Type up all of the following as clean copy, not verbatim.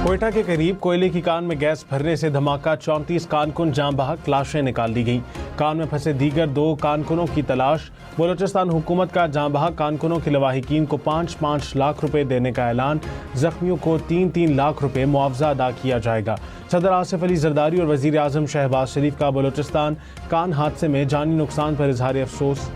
कोयटा के करीब कोयले की कान में गैस भरने से धमाका, 34 कारकुन जाम बहक, लाशें निकाल दी गईं। कान में फंसे दीगर 2 कारकुनों की तलाश। बलोचिस्तान हुकूमत का जाम बहक कारकुनों के लवाहिकीन को 5-5 लाख रुपए देने का ऐलान। जख्मियों को 3-3 लाख रुपए मुआवजा अदा किया जाएगा। सदर आसिफ अली जरदारी और वजीर आजम शहबाज शरीफ का बलोचिस्तान कान हादसे में जानी नुकसान पर इजहार अफसोस।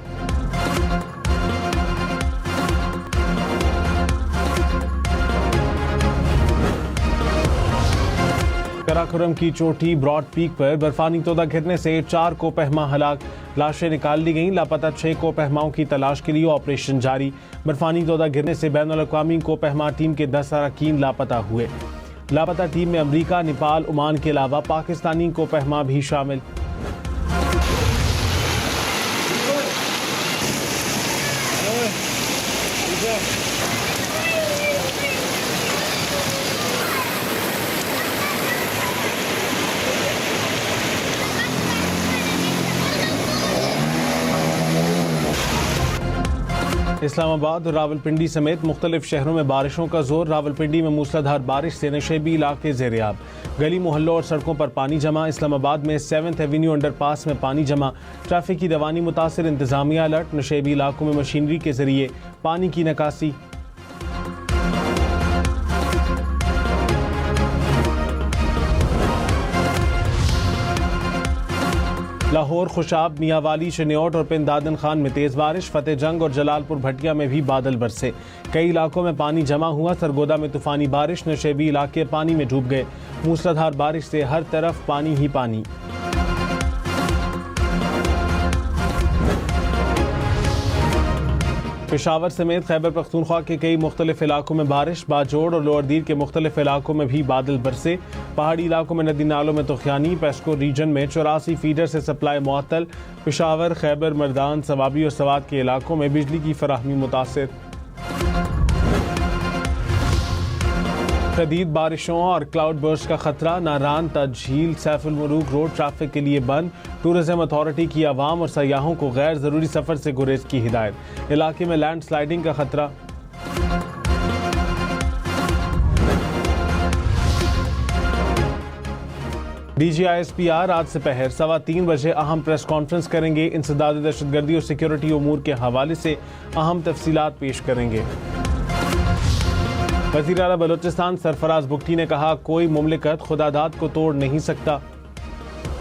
कराकोरम की चोटी ब्रॉड पीक पर बर्फानी तोदा गिरने से 4 कोपहमा हलाक, लाशें निकाल ली गईं। लापता 6 कोपहमाओं की तलाश के लिए ऑपरेशन जारी। बर्फानी तोदा गिरने से बैनुल-अक़वामी कोपहमा टीम के 10 अरकान लापता हुए। लापता टीम में अमरीका, नेपाल, ओमान के अलावा पाकिस्तानी कोपहमा भी शामिल। इस्लामाबाद और रावलपिंडी समेत मुख्तलिफ शहरों में बारिशों का जोर। रावलपिंडी में मूसलाधार बारिश से नशेबी इलाके ज़ेर-ए-आब, गली मोहल्लों और सड़कों पर पानी जमा। इस्लामाबाद में 7th एवेन्यू अंडरपास में पानी जमा। ट्रैफिक की रवानी मुतासिर, इंतजामिया अलर्ट। नशेबी इलाकों में मशीनरी के जरिए पानी की निकासी। लाहौर, खुशाब, मियांवाली, शनियोट और पिंदादन खान में तेज बारिश। फतेह जंग और जलालपुर भटिया में भी बादल बरसे। कई इलाकों में पानी जमा हुआ। सरगोदा में तूफानी बारिश, नशेबी इलाके पानी में डूब गए। मूसलाधार बारिश से हर तरफ पानी ही पानी। पेशावर समेत खैबर पख्तूनख्वा के कई मुख्तलिफ इलाकों में बारिश। बाजोड़ और लोअर दीर के मुख्तलिफ इलाकों में भी बादल बरसे। पहाड़ी इलाकों में नदी नालों में तुख्यानी। पेस्को रीजन में 84 फीडर से सप्लाई मुअत्तल। पेशावर, खैबर, मर्दान, सवाबी और सवात के इलाकों में बिजली की फराहमी मुतासिर। शदीद बारिशों और क्लाउड बर्स्ट का खतरा। नारान ता झील सैफुल मुलूक रोड ट्रैफिक के लिए बंद। टूरिज्म अथॉरिटी की आवाम और सयाहों को गैर जरूरी सफर से गुरेज की हिदायत। इलाके में लैंड स्लाइडिंग का खतरा। DGISPR आज दोपहर 3:15 बजे अहम प्रेस कॉन्फ्रेंस करेंगे। इंसदाद दहशतगर्दी और सिक्योरिटी उमूर के हवाले से अहम तफसीलात पेश करेंगे। वज़ीर आला बलोचिस्तान सरफराज बुगटी ने कहा, कोई मुमलिकत खुदादाद को तोड़ नहीं सकता।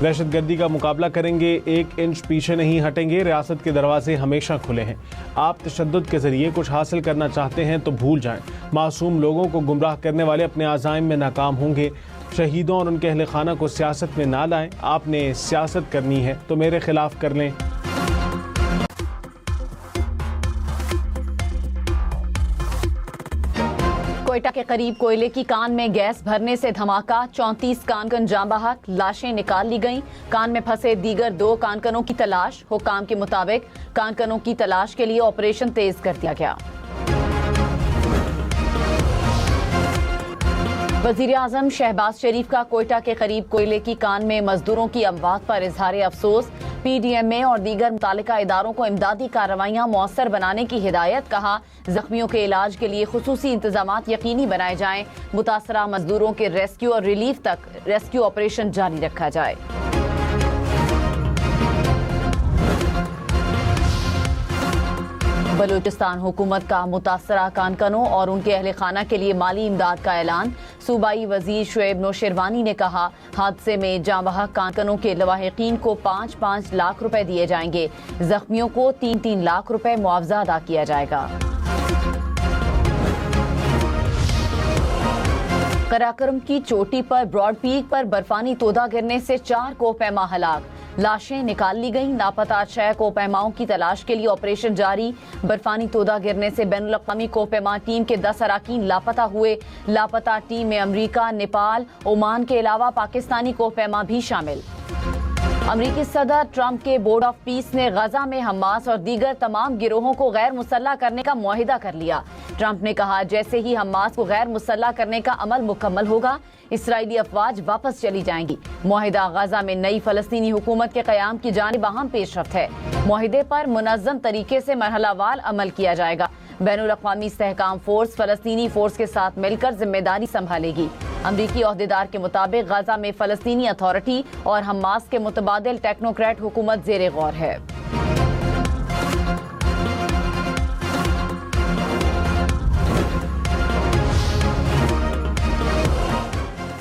दहशतगर्दी का मुकाबला करेंगे, 1 इंच पीछे नहीं हटेंगे। रियासत के दरवाजे हमेशा खुले हैं। आप तशद्दुद के जरिए कुछ हासिल करना चाहते हैं तो भूल जाएं। मासूम लोगों को गुमराह करने वाले अपने आज़ाइम में नाकाम होंगे। शहीदों और उनके अहले खाना को सियासत में ना लाएं। आपने सियासत करनी है तो मेरे खिलाफ कर लें। कोयटा के करीब कोयले की कान में गैस भरने से धमाका, 34 कारकुन जाम बहक, लाशें निकाल ली गईं। कान में फंसे दीगर 2 कारकुनों की तलाश। हुकाम के मुताबिक कारकुनों की तलाश के लिए ऑपरेशन तेज कर दिया गया। वजीर आजम शहबाज शरीफ का कोयटा के करीब कोयले की कान में मजदूरों की अमवात पर इजहार अफसोस। PDMA और दीगर मुतालिका इदारों को इमदादी कार्रवाइयाँ मौसर बनाने की हिदायत। कहा, जख्मियों के इलाज के लिए खुसूसी इंतजामात यकीनी बनाए जाएं। मुतासरा मजदूरों के रेस्क्यू और रिलीफ तक रेस्क्यू ऑपरेशन जारी रखा जाए। बलूचिस्तान हुकूमत का मुतासरा कारकुनों और उनके अहले खाना के लिए माली इमदाद का ऐलान। सूबाई वजीर शुएब नौशेरवानी ने कहा, हादसे में जाम बहक कारकुनों के लवाहिकीन को 5-5 लाख रुपए दिए जाएंगे। जख्मियों को 3-3 लाख रुपए मुआवजा अदा किया जाएगा। कराकोरम की चोटी पर ब्रॉड पीक पर बर्फानी तोदा गिरने से 4 कोपहमा हलाक, लाशें निकाल ली गईं। लापता 6 कोपहमाओं की तलाश के लिए ऑपरेशन जारी। बर्फानी तोदा गिरने से बैनुल-अक़वामी कोपहमा टीम के 10 अरकान लापता हुए। लापता टीम में अमरीका, नेपाल, ओमान के अलावा पाकिस्तानी कोपहमा भी शामिल। अमरीकी सदर ट्रंप के बोर्ड ऑफ पीस ने गजा में हमास और दीगर तमाम गिरोहों को गैर मुसल्लह करने का मुआहिदा कर लिया। ट्रंप ने कहा, जैसे ही हमास को गैर मुसल्लह करने का अमल मुकम्मल होगा, इसराइली अफवाज वापस चली जाएंगी। मुआहिदा गजा में नई फलस्तीनी हुकूमत के क़याम की जानिब अहम पेशरफ्त है। मुआहिदे पर मुनज़्ज़म तरीके से मरहलावार अमल किया जाएगा। बैनुल-अक़वामी इस्तेहकाम फोर्स फलस्तीनी फोर्स के साथ मिलकर जिम्मेदारी संभालेगी। अमरीकी ओहदेदार के मुताबिक गजा में फलस्तीनी अथॉरिटी और हमास के मुतबादिल टेक्नोक्रेट हुकूमत जेरे गौर है।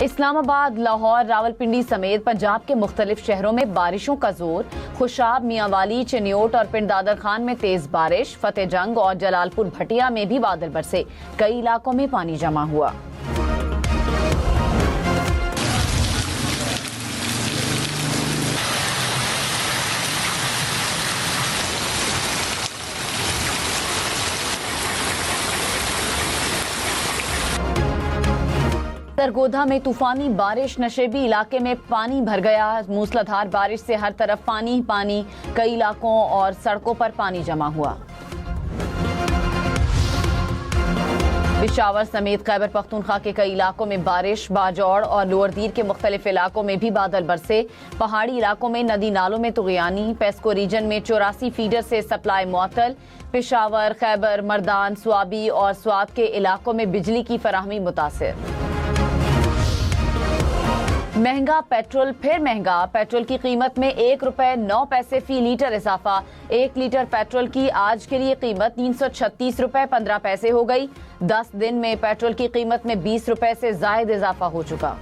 इस्लामाबाद, लाहौर, रावलपिंडी समेत पंजाब के मुख्तलिफ शहरों में बारिशों का जोर। खुशाब, मियांवाली, चिन्योट और पिंड दादर खान में तेज बारिश। फतेह जंग और जलालपुर भटिया में भी बादल बरसे। कई इलाकों में पानी जमा हुआ। सरगोधा में तूफानी बारिश, नशेबी इलाके में पानी भर गया। मूसलाधार बारिश से हर तरफ पानी ही पानी। कई इलाकों और सड़कों पर पानी जमा हुआ। पेशावर समेत खैबर पख्तूनख्वा के कई इलाकों में बारिश। बाजौड़ और लोअर दीर के मुख्तलिफ इलाकों में भी बादल बरसे। पहाड़ी इलाकों में नदी नालों में तुगयानी। पेस्को रीजन में 84 फीडर से सप्लाई मुअत्तल। पेशावर, खैबर, मर्दान, स्वाबी और स्वात के इलाकों में बिजली की फराहमी मुतासिर। महंगा पेट्रोल फिर महंगा। पेट्रोल की कीमत में 1 रुपए 9 पैसे फी लीटर इजाफा। 1 लीटर पेट्रोल की आज के लिए कीमत 336 रुपए 15 पैसे हो गई। 10 दिन में पेट्रोल की कीमत में 20 रुपए से जायद इजाफा हो चुका।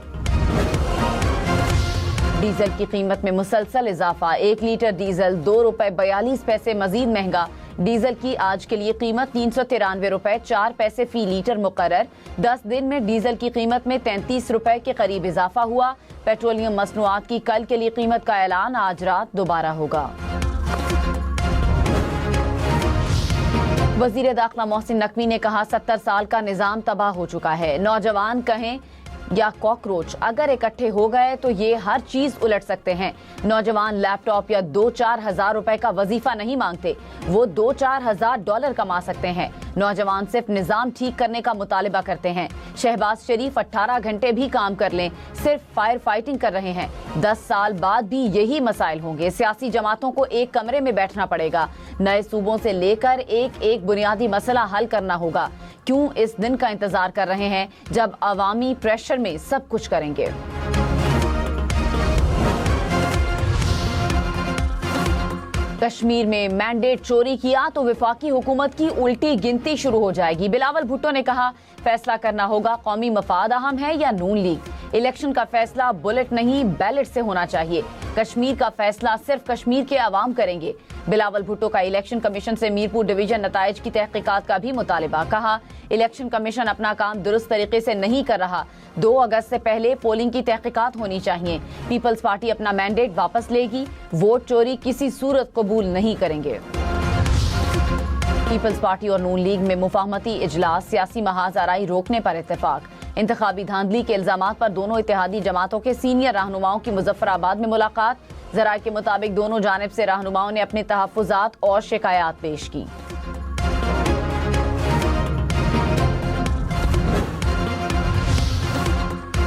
डीजल की कीमत में मुसलसल इजाफा। 1 लीटर डीजल 2 रुपए 42 पैसे मजीद महंगा। डीजल की आज के लिए कीमत 393 रुपए 4 पैसे फी लीटर मुकर्रर। 10 दिन में डीजल की कीमत में 33 रुपए के करीब इजाफा हुआ। पेट्रोलियम मसनूआत की कल के लिए कीमत का ऐलान आज रात दोबारा होगा। वजीर दाखिला मोहसिन नकवी ने कहा 70 साल का निजाम तबाह हो चुका है। नौजवान कहें या कॉकरोच, अगर इकट्ठे हो गए तो ये हर चीज उलट सकते हैं। नौजवान लैपटॉप या 2-4 हजार रुपए का वजीफा नहीं मांगते, वो 2-4 हजार डॉलर कमा सकते हैं। नौजवान सिर्फ निजाम ठीक करने का मुतालिबा करते हैं। शहबाज शरीफ 18 घंटे भी काम कर लें, सिर्फ फायर फाइटिंग कर रहे हैं। 10 साल बाद भी यही मसाइल होंगे। सियासी जमातों को एक कमरे में बैठना पड़ेगा। नए सूबों से लेकर एक एक बुनियादी मसला हल करना होगा। क्यों इस दिन का इंतजार कर रहे हैं जब अवामी प्रेशर में सब कुछ करेंगे। कश्मीर में मैंडेट चोरी किया तो वफाकी हुकूमत की उल्टी गिनती शुरू हो जाएगी। बिलावल भुट्टो ने कहा फैसला करना होगा कौमी मफाद अहम है या नून लीग। इलेक्शन का फैसला बुलेट नहीं बैलेट से होना चाहिए। कश्मीर का फैसला सिर्फ कश्मीर के अवाम करेंगे। बिलावल भुट्टो का इलेक्शन कमीशन से मीरपुर डिवीजन नताइज की तहकीकात का भी मुतालिबा। कहा इलेक्शन कमीशन अपना काम दुरुस्त तरीके से नहीं कर रहा। 2 अगस्त से पहले पोलिंग की तहकीकात होनी चाहिए। पीपल्स पार्टी अपना मैंडेट वापस लेगी। वोट चोरी किसी सूरत कबूल नहीं करेंगे। पीपल्स पार्टी और नून लीग में मुफाहमती इजलास, सियासी महाजराई रोकने पर इत्तेफाक। इंतखाबी धांधली के इल्जामात पर दोनों इत्तेहादी जमातों के सीनियर रहनुमाओं की मुजफ्फराबाद में मुलाकात। जराये के मुताबिक दोनों जानिब से रहनुमाओं ने अपने तहफ्फुजात और शिकायत पेश की।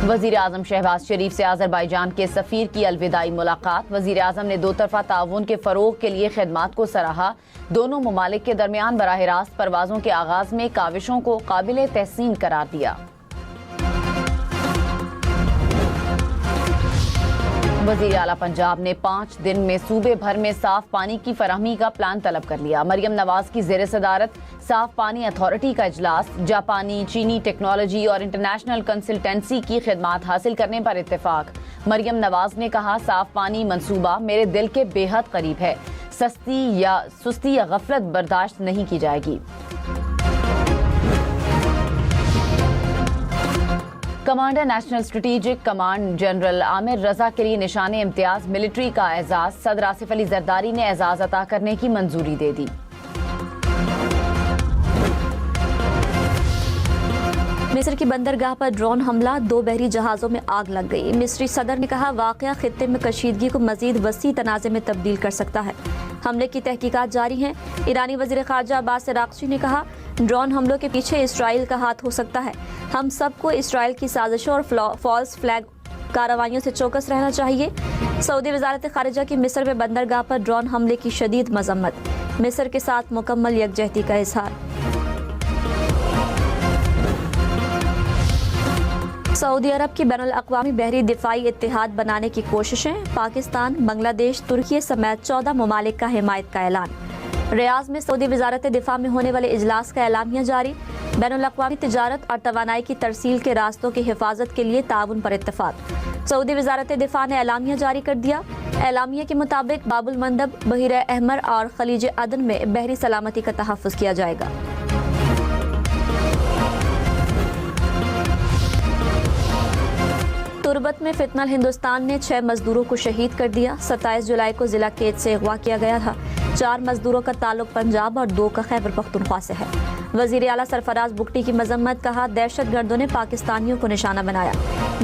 वजीर आजम शहबाज शरीफ से अजरबैजान के सफीर की अलविदाई मुलाकात। वजीर आजम ने 2 तरफा ताउन के फरोग के लिए खिदमात को सराहा। दोनों ममालिक के दरमियान बराह रास्त परवाजों के आगाज में काविशों को काबिल तहसीन करार दिया। वजीर आला पंजाब ने 5 दिन में सूबे भर में साफ पानी की फराहमी का प्लान तलब कर लिया। मरियम नवाज की ज़ेर सदारत साफ पानी अथॉरिटी का इजलास। जापानी, चीनी टेक्नोलॉजी और इंटरनेशनल कंसल्टेंसी की खिदमात हासिल करने पर इत्तेफाक। मरियम नवाज ने कहा साफ पानी मंसूबा मेरे दिल के बेहद करीब है। सुस्ती या गफलत बर्दाश्त नहीं की जाएगी। Commander national strategic command general Amir Raza के लिए निशाने इम्तियाज मिलिट्री का एजाज। सदर आसिफ अली जरदारी ने एजाज अता करने की मंजूरी दे दी। मिस्र की बंदरगाह पर ड्रोन हमला, 2 बहरी जहाज़ों में आग लग गई। मिस्री सदर ने कहा वाक़या खित्ते में कशीदगी को मजीद वसी तनाज़े में तब्दील कर सकता है। हमले की तहकीकात जारी हैं। ईरानी वज़ीर ख़ारजा अब्बास अराग़ची ने कहा ड्रोन हमलों के पीछे इसराइल का हाथ हो सकता है। हम सबको इसराइल की साजिशों और फॉल्स फ्लैग कार्रवाइयों से चौकस रहना चाहिए। सऊदी वज़ारत ख़ारिजा की मिस्र में बंदरगाह पर ड्रोन हमले की शदीद मजम्मत। मिस्र के साथ मुकम्मल यकजहती का इजहार। सऊदी अरब की बैनुल अक़वामी बहरी दिफाई इत्तेहाद बनाने की कोशिशें, पाकिस्तान, बांग्लादेश, तुर्की समेत 14 ममालिक का हिमायत का ऐलान। रियाज में सऊदी वजारत दिफा में होने वाले इजलास का एलामिया जारी। बैनुल अक़वामी तिजारत और तवानाई की तरसील के रास्तों की हिफाजत के लिए ताउन पर इत्तेफाक। सऊदी वजारत दिफा ने एलामिया जारी कर दिया। एलामिया के मुताबिक बाबुल मंदब, बहिर अहमर और खलीज अदन में बहरी सलामती का तहफ़्फ़ुज़ किया जाएगा। तुर्बत में फितनल हिंदुस्तान ने 6 मजदूरों को शहीद कर दिया। 27 जुलाई को जिला कैद से अगवा किया गया था। 4 मजदूरों का ताल्लुक पंजाब और 2 का खैबर पख्तूनख्वा से है। वजीर आला सरफराज बुगटी की मजम्मत, कहा दहशतगर्दों ने पाकिस्तानियों को निशाना बनाया।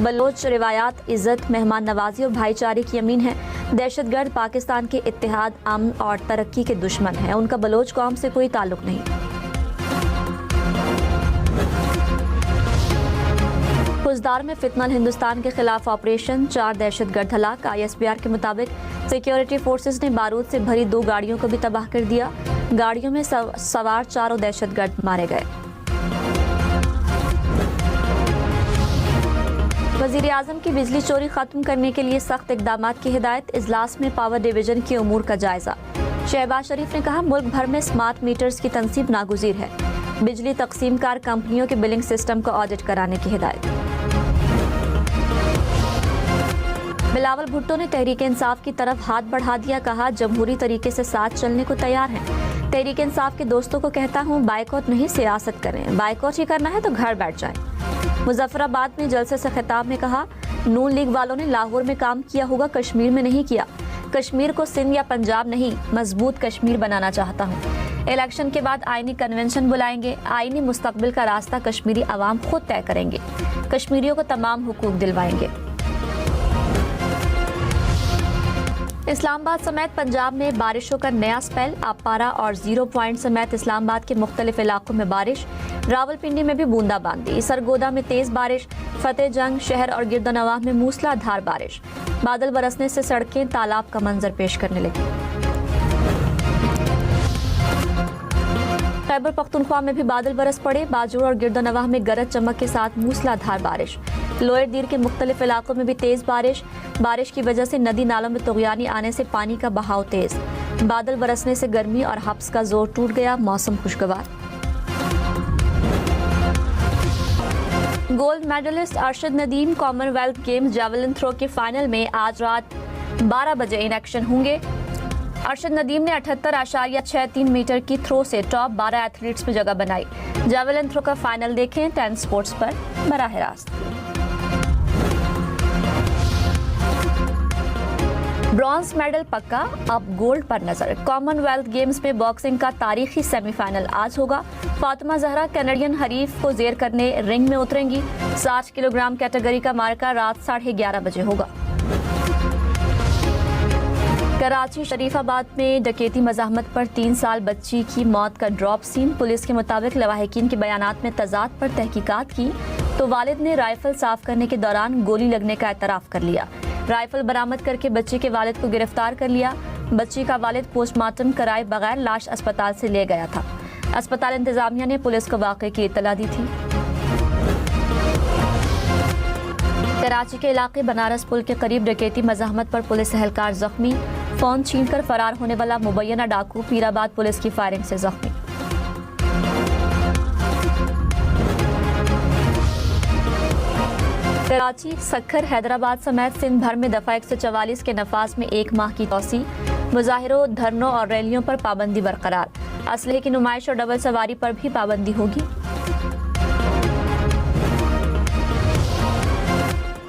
बलोच रिवायात, इज्जत, मेहमान नवाजी और भाईचारे की अमीन है। दहशतगर्द पाकिस्तान के इत्तेहाद, अमन और तरक्की के दुश्मन हैं। उनका बलोच कौम से कोई ताल्लुक नहीं। खुजदार में फितनल हिंदुस्तान के खिलाफ ऑपरेशन, 4 दहशतगर्द हलाक। ISPR के मुताबिक सिक्योरिटी फोर्सेस ने बारूद से भरी 2 गाड़ियों को भी तबाह कर दिया। गाड़ियों में सवार 4 दहशतगर्द मारे गए। वजीर आजम की बिजली चोरी खत्म करने के लिए सख्त इकदाम की हिदायत। इजलास में पावर डिवीजन के उमूर का जायजा। शहबाज शरीफ ने कहा मुल्क भर में स्मार्ट मीटर्स की तनसीब नागुज़ीर है। बिजली तकसीमकार कंपनियों के बिलिंग सिस्टम को ऑडिट कराने की हिदायत। बिलावल भुट्टो ने तहरीक इंसाफ की तरफ हाथ बढ़ा दिया। कहा जमहूरी तरीके से साथ चलने को तैयार हैं। तहरीक इंसाफ के दोस्तों को कहता हूँ बाइकआउट नहीं, सियासत करें। बाइकआउट ही करना है तो घर बैठ जाएं। मुजफ्फराबाद में जलसे से खिताब में कहा नून लीग वालों ने लाहौर में काम किया होगा, कश्मीर में नहीं किया। कश्मीर को सिंध या पंजाब नहीं, मजबूत कश्मीर बनाना चाहता हूँ। इलेक्शन के बाद आईनी कन्वेंशन बुलाएंगे। आईनी मुस्तकबिल का रास्ता कश्मीरी अवाम खुद तय करेंगे। कश्मीरियों को तमाम हुकूक दिलवाएंगे। इस्लामाबाद समेत पंजाब में बारिशों का नया स्पेल। आपारा और 0 पॉइंट समेत इस्लामाबाद के मुख्तलिफ इलाकों में बारिश। रावलपिंडी में भी बूंदाबांदी। सरगोदा में तेज बारिश। फतेह जंग शहर और गिरदनवाह में मूसलाधार बारिश। बादल बरसने से सड़कें तालाब का मंजर पेश करने लगी। खैबर पख्तूनख्वा में भी बादल बरस पड़े। बाजूड़ और गिरदनवाह में गरज चमक के साथ मूसलाधार बारिश। लोअर दीर के मुख्तलिफ इलाकों में भी तेज बारिश। बारिश की वजह से नदी नालों में तुगयानी आने से पानी का बहाव तेज। बादल बरसने से गर्मी और हब्स का जोर टूट गया। मौसम खुशगवार। Gold medallist Arshad Nadeem Commonwealth Games javelin throw के फाइनल में आज रात 12 बजे इन एक्शन होंगे। अरशद नदीम ने 78.63 मीटर की थ्रो से टॉप 12 एथलीट्स में जगह बनाई। जैवलिन थ्रो का फाइनल देखें 10 स्पोर्ट्स पर बराह रास्त। ब्रॉन्ज मेडल पक्का, अब गोल्ड पर नजर। कॉमनवेल्थ गेम्स में बॉक्सिंग का तारीखी सेमीफाइनल आज होगा। फातिमा जहरा कैनेडियन हरीफ को जेर करने रिंग में उतरेंगी। 60 किलोग्राम कैटेगरी का मार्का रात 11:30 बजे होगा। कराची शरीफाबाद में डकैती मज़ाहमत पर 3 साल बच्ची की मौत का ड्रॉप सीन। पुलिस के मुताबिक लवाहिकीन के बयानात में तजाद पर तहकीकात की तो वालिद ने राइफल साफ करने के दौरान गोली लगने का एतराफ़ कर लिया। राइफल बरामद करके बच्ची के वालिद को गिरफ्तार कर लिया। बच्ची का वालिद पोस्टमार्टम कराए बगैर लाश अस्पताल से ले गया था। अस्पताल इंतजामिया ने पुलिस को वाक़े की इत्तला दी थी। कराची के इलाके बनारस पुल के करीब डकैती मज़ाहमत पर पुलिस एहलकार जख्मी। फोन छीनकर फरार होने वाला मुबैना डाकू पीराबाद पुलिस की फायरिंग से जख्मी। कराची, सक्खर, हैदराबाद समेत सिंध भर में दफा 144 के नफाज में 1 माह की तोसी। मुजाहिरों, धरनों और रैलियों पर पाबंदी बरकरार। असलहे की नुमाइश और डबल सवारी पर भी पाबंदी होगी।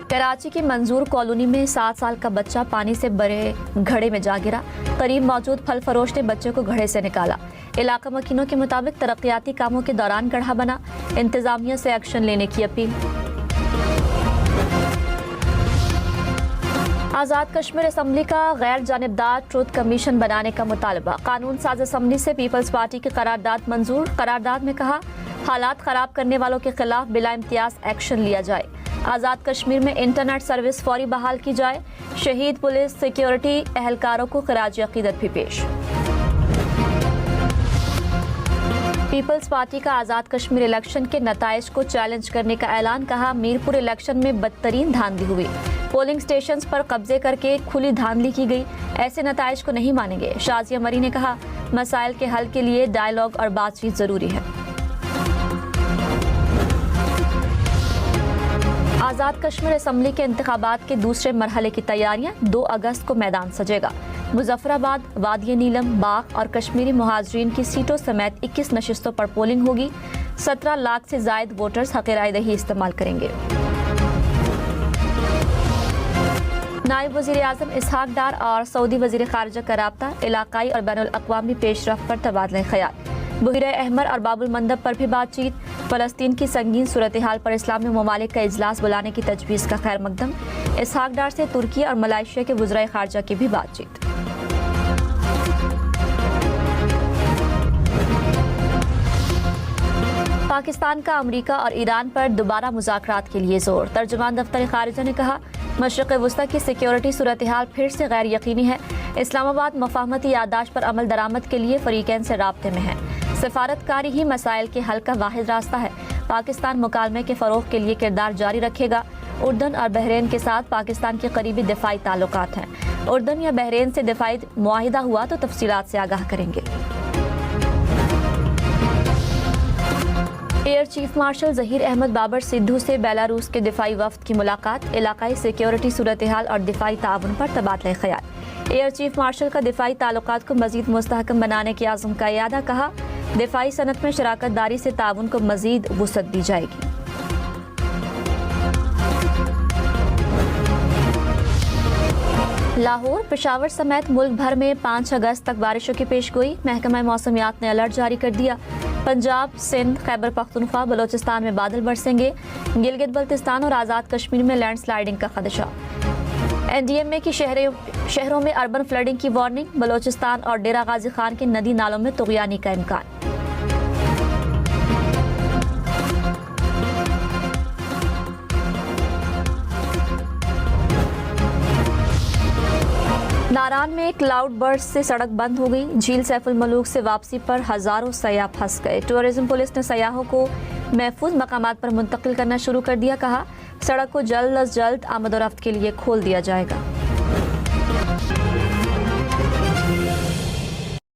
कराची की मंजूर कॉलोनी में 7 साल का बच्चा पानी से भरे घड़े में जा गिरा। करीब मौजूद फल फरोश ने बच्चे को घड़े से निकाला। इलाका मकीनों के मुताबिक तरक्याती कामों के दौरान गड्ढा बना। इंतजामिया से एक्शन लेने की अपील। आज़ाद कश्मीर असम्बली का गैर जानिबदार ट्रुथ कमीशन बनाने का मुतालबा। कानून साज असम्बली से पीपल्स पार्टी की करारदाद मंजूर। करारदाद में कहा हालात खराब करने वालों के खिलाफ बिला इम्तियाज एक्शन लिया जाए। आज़ाद कश्मीर में इंटरनेट सर्विस फौरी बहाल की जाए। शहीद पुलिस सिक्योरिटी एहलकारों को खराज अकीदत भी पेश। पीपल्स पार्टी का आज़ाद कश्मीर इलेक्शन के नताइज को चैलेंज करने का ऐलान। कहा, मीरपुर इलेक्शन में बदतरीन धांधली हुई, पोलिंग स्टेशंस पर कब्जे करके खुली धांधली की गई, ऐसे नताइज को नहीं मानेंगे। शाजिया मरी ने कहा, मसाइल के हल के लिए डायलॉग और बातचीत जरूरी है। आज़ाद कश्मीर असेंबली के इंतखाबात के दूसरे मरहले की तैयारियां। 2 अगस्त को मैदान सजेगा। मुजफ्फराबाद, वादिया नीलम, बाग और कश्मीरी मुहाजिरीन की सीटों समेत 21 नशिस्तों पर पोलिंग होगी। 17 लाख से जायद वोटर्स हक़ राय दही इस्तेमाल करेंगे। नायब वज़ीर आज़म इसहाक डार और सऊदी वज़ीर ख़ारिजा का राब्ता, इलाकाई और बैनुल अक़वामी पेशरफ़्त पर तबादला ख़याल। बुहिरा अहमर और बाबुल मंदब पर भी बातचीत। फ़लस्तीन की संगीन सूरत हाल पर इस्लामी ममालिक का इजलास बुलाने की तजवीज़ का खैर मकदम। इसहाक डार से तुर्की और मलेशिया के वज़राए ख़ारिजा की भी बातचीत। पाकिस्तान का अमरीका और ईरान पर दोबारा मुज़ाकरात के लिए जोर। तर्जुमान दफ्तर ख़ारिजा ने कहा, मशरिक़ वस्ता की सिक्योरिटी सूरत हाल फिर से गैर यकीनी है। इस्लामाबाद मफाहमती याददाश्त पर अमल दरामद के लिए फ़रीक़ैन से राब्ते में है। सफारतकारी ही मसाइल के हल का वाहिद रास्ता है। पाकिस्तान मुकालमे के फ़रोग़ के लिए किरदार जारी रखेगा। उर्दन और बहरीन के साथ पाकिस्तान के करीबी दिफाई ताल्लुकात हैं। उर्दन या बहरीन से दिफाई मुआहिदा हुआ तो तफसीलात से आगाह करेंगे। Air chief marshal Zaheer Ahmed Babar Sidhu से बेलारूस के दिफाई वफ्द की मुलाकात। इलाकाई सिक्योरिटी सूरत हाल और दिफाई ताउन पर तबादला ख़याल। एयर चीफ मार्शल का दिफाई ताल्लुकात को मज़ीद मुस्तहकम बनाने के आज़म का इयादा। कहा, दिफाई सनत में शराकत दारी से ताउन को मज़ीद वुसअत दी जाएगी। लाहौर, पेशावर समेत मुल्क भर में 5 अगस्त तक बारिशों की पेशगोई। महकमा मौसमियात ने अलर्ट जारी कर दिया। पंजाब, सिंध, खैबर पख्तूनख्वा, बलोचिस्तान में बादल बरसेंगे। गिलगित बल्तिस्तान और आज़ाद कश्मीर में लैंडस्लाइडिंग का खदशा। NDMA की शहरों में अर्बन फ्लडिंग की वार्निंग। बलोचिस्तान और डेरा गाजी खान के नदी नालों में तुग़यानी का इम्कान। नारान में क्लाउड बर्स्ट से सड़क बंद हो गई। झील सैफुल मलूक से वापसी पर हजारों सयाह फंस गए। टूरिज्म पुलिस ने सयाहों को महफूज मकामात पर मुंतकिल करना शुरू कर दिया। कहा, सड़क को जल्द अज जल्द आमद और रफ्त के लिए खोल दिया जाएगा।